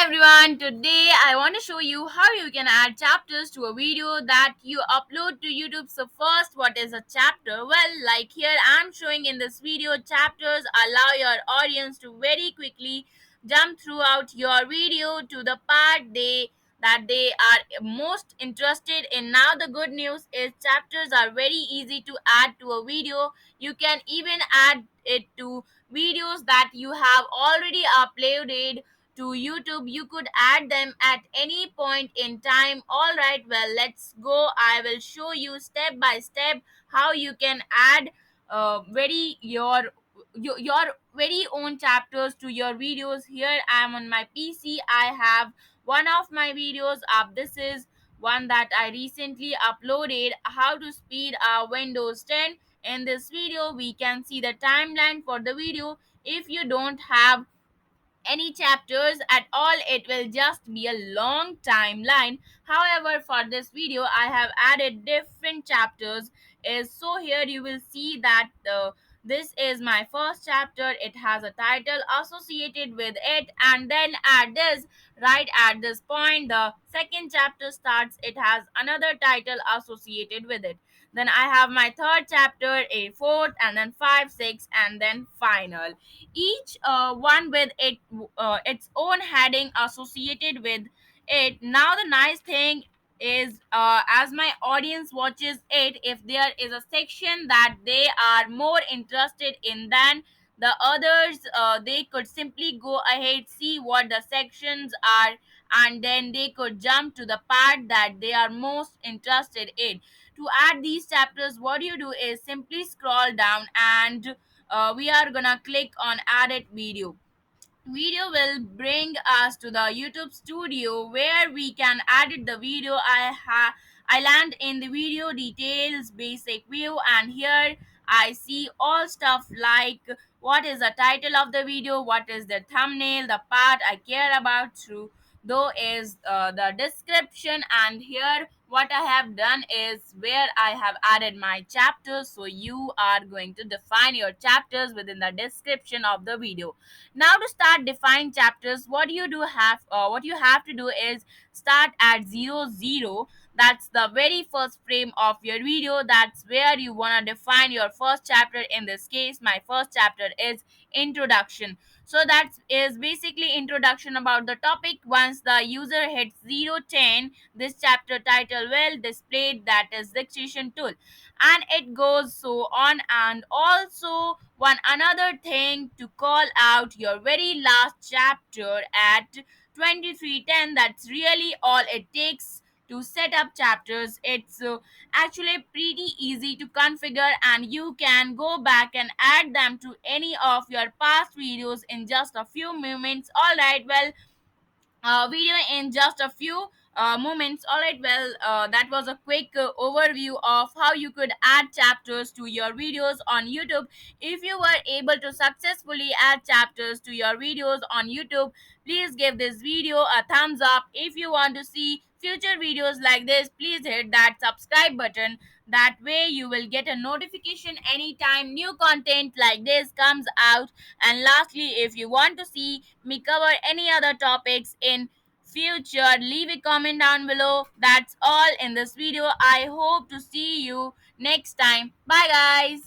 everyone, today I want to show you how you can add chapters to a video that you upload to YouTube. So first, what is a chapter? Well, like here I'm showing in this video, chapters allow your audience to very quickly jump throughout your video to the part they are most interested in. Now the good news is chapters are very easy to add to a video. You can even add it to videos that you have already uploaded to YouTube. You could add them at any point in time. All right, well, let's go. I will show you step by step how you can add very your very own chapters to your videos. Here I am on my PC. I have one of my videos up. This is one that I recently uploaded, how to speed Windows 10. In this video we can see the timeline for the video. If you don't have any chapters at all, it will just be a long timeline. However, for this video I have added different chapters. Is so here you will see that this is my first chapter. It has a title associated with it, and then at this, right at this point, the second chapter starts. It has another title associated with it. Then I have my third chapter, a fourth, and then five, six, and then final, each one with its own heading associated with it. Now the nice thing is, as my audience watches it, if there is a section that they are more interested in than the others, they could simply go ahead, see what the sections are, and then they could jump to the part that they are most interested in. To add these chapters, what you do is simply scroll down, and we are gonna click on added video. Video will bring us to the YouTube studio where we can edit the video. I land in the video details basic view, and here I see all stuff like what is the title of the video, what is the thumbnail, the part I care about through though is the description. And here what I have done is where I have added my chapters, so you are going to define your chapters within the description of the video. Now to start define chapters, what you have to do is start at 00. That's the very first frame of your video. That's where you want to define your first chapter. In this case, my first chapter is introduction. So that is basically introduction about the topic. Once the user hits 010, this chapter title will displayed, that is dictation tool, and it goes so on. And also one another thing, to call out your very last chapter at 2310. That's really all it takes to set up chapters. It's actually pretty easy to configure, and you can go back and add them to any of your past videos in just a few moments. All right, well, video in just a few moments. All right, well, that was a quick overview of how you could add chapters to your videos on YouTube. If you were able to successfully add chapters to your videos on YouTube, please give this video a thumbs up. If you want to see future videos like this, please hit that subscribe button. That way you will get a notification anytime new content like this comes out. And lastly, if you want to see me cover any other topics in future, leave a comment down below. That's all in this video. I hope to see you next time. Bye guys.